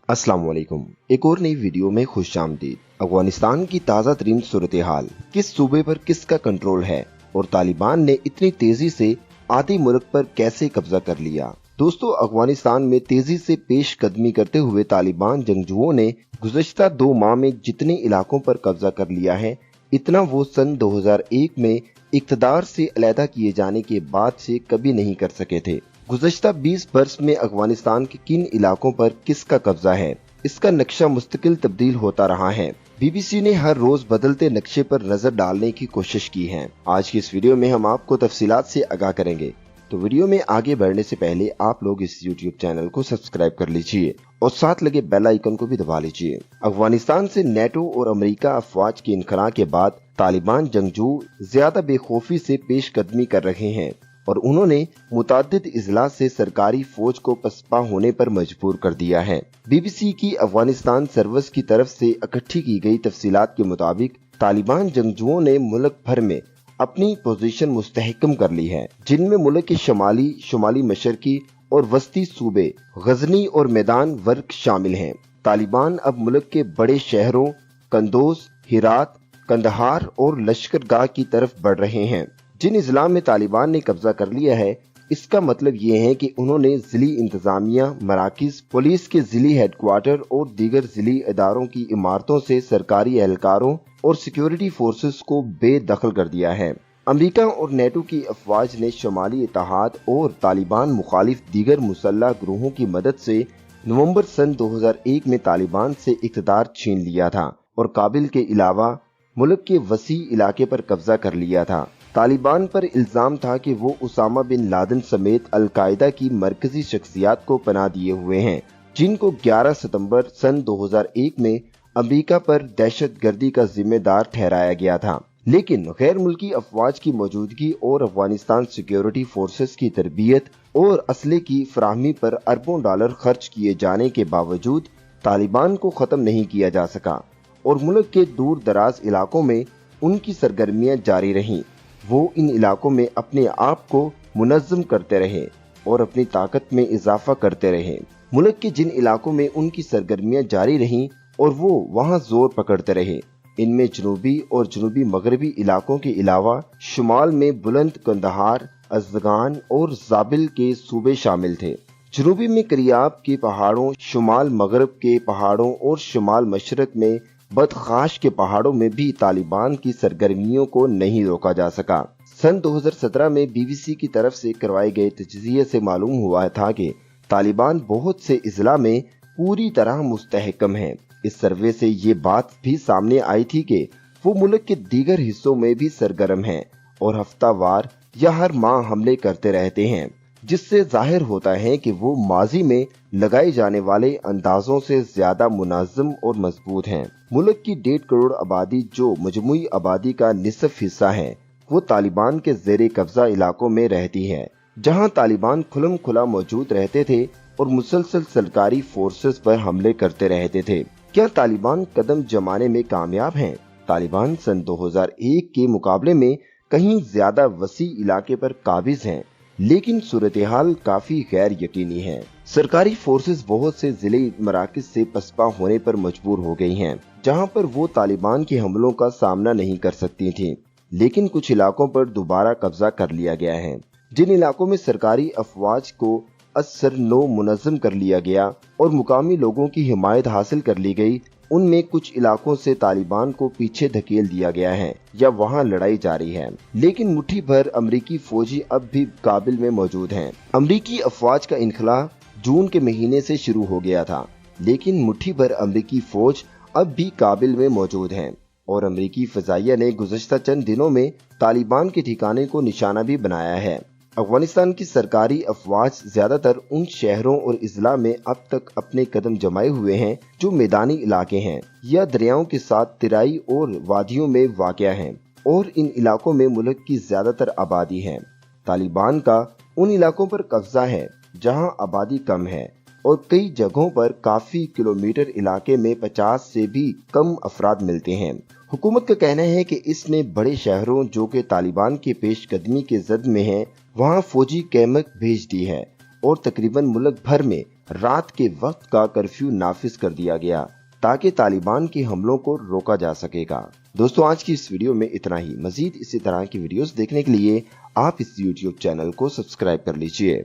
अस्सलाम वालेकुम। एक और नई वीडियो में खुशामदीद। अफगानिस्तान की ताज़ा तरीन सूरत हाल, किस सूबे पर किसका कंट्रोल है और तालिबान ने इतनी तेजी से आधे मुल्क पर कैसे कब्जा कर लिया। दोस्तों, अफगानिस्तान में तेजी से पेश कदमी करते हुए तालिबान जंगजुओं ने गुज़श्ता 2 माह में जितने इलाकों पर कब्जा कर लिया है, इतना वो सन 2001 में इक़्तिदार से अलहदा किए जाने के बाद से कभी नहीं कर सके थे। गुज़श्ता 20 बरस में अफगानिस्तान के किन इलाकों पर किसका कब्जा है, इसका नक्शा मुस्तकिल तब्दील होता रहा है। बीबीसी ने हर रोज बदलते नक्शे पर नजर डालने की कोशिश की है। आज की इस वीडियो में हम आपको तफसीलात से आगाह करेंगे, तो वीडियो में आगे बढ़ने से पहले आप लोग इस यूट्यूब चैनल को सब्सक्राइब कर लीजिए और साथ लगे बेल आइकन को भी दबा लीजिए। अफगानिस्तान से नेटो और अमेरिका अफवाज के इनखला के बाद तालिबान जंगजू ज्यादा बेखौफी से पेश कदमी कर रहे हैं और उन्होंने मुताद्दिद इजलास से सरकारी फौज को पसपा होने पर मजबूर कर दिया है। बीबीसी की अफगानिस्तान सर्विस की तरफ से इकट्ठी की गई तफसीलात के मुताबिक तालिबान जंगजुओं ने मुल्क भर में अपनी पोजीशन मुस्तहकम कर ली है, जिनमें मुल्क के शुमाली मशरकी और वस्ती सूबे गजनी और मैदान वर्क शामिल हैं। तालिबान अब मुल्क के बड़े शहरों कंदोज, हिरात, कंदहार और लश्करगाह की तरफ बढ़ रहे हैं। जिन इजला में तालिबान ने कब्जा कर लिया है, इसका मतलब ये है कि उन्होंने जिली इंतजामिया, मराकिज, पुलिस के जिली हेडक्वार्टर और दीगर जिली इदारों की इमारतों से सरकारी एहलकारों और सिक्योरिटी फोर्सेस को बेदखल कर दिया है। अमेरिका और नेटो की अफवाज ने शुमाली इत्तेहाद और तालिबान मुखालिफ दीगर मुसल्लह ग्रोहों की मदद से नवंबर सन 2001 में तालिबान से इक़्तिदार छीन लिया था और काबिल के अलावा मुल्क के वसी इलाके पर कब्जा कर लिया था। तालिबान पर इल्जाम था कि वो उसामा बिन लादेन समेत अल-कायदा की मरकजी शख्सियात को पनाह दिए हुए हैं, जिनको 11 सितंबर सन 2001 में अमेरिका पर दहशतगर्दी का जिम्मेदार ठहराया गया था। लेकिन गैर मुल्की अफवाज की मौजूदगी और अफगानिस्तान सिक्योरिटी फोर्सेस की तरबियत और असले की फराहमी पर अरबों डॉलर खर्च किए जाने के बावजूद तालिबान को खत्म नहीं किया जा सका और मुल्क के दूर दराज इलाकों में उनकी सरगर्मियां जारी रहीं। वो इन इलाकों में अपने आप को मुनज़्ज़म करते रहे और अपनी ताकत में इजाफा करते रहे। मुल्क के जिन इलाकों में उनकी सरगर्मियां जारी रहीं और वो वहां जोर पकड़ते रहे, इनमें जनूबी और जनूबी मगरबी इलाकों के अलावा शुमाल में बुलंद कंदहार, अज़गान और जाबिल के सूबे शामिल थे। जनूबी में करियाब के पहाड़ों, शुमाल मगरब के पहाड़ों और शुमाल मशरक में बदखाश के पहाड़ों में भी तालिबान की सरगर्मियों को नहीं रोका जा सका। सन 2017 में बीबीसी की तरफ से करवाए गए तज्ज़िये से मालूम हुआ था कि तालिबान बहुत से इजला में पूरी तरह मुस्तहकम है। इस सर्वे से ये बात भी सामने आई थी कि वो मुल्क के दीगर हिस्सों में भी सरगर्म हैं और हफ्तावार या हर माह हमले करते रहते हैं, जिससे जाहिर होता है कि वो माजी में लगाए जाने वाले अंदाजों से ज्यादा मुनाज़्ज़म और मजबूत हैं। मुल्क की 1.5 करोड़ आबादी, जो मजमूई आबादी का निसफ हिस्सा है, वो तालिबान के ज़ेरे कब्जा इलाकों में रहती है, जहां तालिबान खुलम खुला मौजूद रहते थे और मुसलसल सरकारी फोर्सेस पर हमले करते रहते थे। क्या तालिबान कदम जमाने में कामयाब हैं? तालिबान सन 2001 के मुकाबले में कहीं ज्यादा वसी इलाके पर काबिज हैं, लेकिन सूरत हाल काफी गैर यकीनी है। सरकारी फोर्सेस बहुत से जिले मराकज से पसपा होने पर मजबूर हो गई हैं, जहां पर वो तालिबान के हमलों का सामना नहीं कर सकती थी। लेकिन कुछ इलाकों पर दोबारा कब्जा कर लिया गया है। जिन इलाकों में सरकारी अफवाज को असरनो मुनज़्ज़म कर लिया गया और मुकामी लोगों की हिमायत हासिल कर ली गई, उनमें कुछ इलाकों से तालिबान को पीछे धकेल दिया गया है या वहां लड़ाई जारी है। लेकिन मुट्ठी भर अमरीकी फौजी अब भी काबिल में मौजूद हैं। अमरीकी अफवाज का इनखला जून के महीने से शुरू हो गया था, लेकिन मुट्ठी भर अमरीकी फौज अब भी काबिल में मौजूद हैं और अमरीकी फजाइया ने गुज़श्ता चंद दिनों में तालिबान के ठिकाने को निशाना भी बनाया है। अफगानिस्तान की सरकारी अफवाज ज्यादातर उन शहरों और इजला में अब तक अपने कदम जमाए हुए हैं जो मैदानी इलाके हैं या दरियाओं के साथ तराई और वादियों में वाक़या हैं और इन इलाकों में मुल्क की ज्यादातर आबादी है। तालिबान का उन इलाकों पर कब्जा है जहां आबादी कम है और कई जगहों पर काफी किलोमीटर इलाके में 50 से भी कम अफराद मिलते हैं। हुकूमत का कहना है कि इसने बड़े शहरों जो कि तालिबान के पेशकदमी के जद में हैं, वहां फौजी कैमक भेज दी है और तकरीबन मुल्क भर में रात के वक्त का कर्फ्यू नाफिज कर दिया गया ताकि तालिबान के हमलों को रोका जा सकेगा। दोस्तों, आज की इस वीडियो में इतना ही। मजीद इसी तरह की वीडियोस देखने के लिए आप इस YouTube चैनल को सब्सक्राइब कर लीजिए।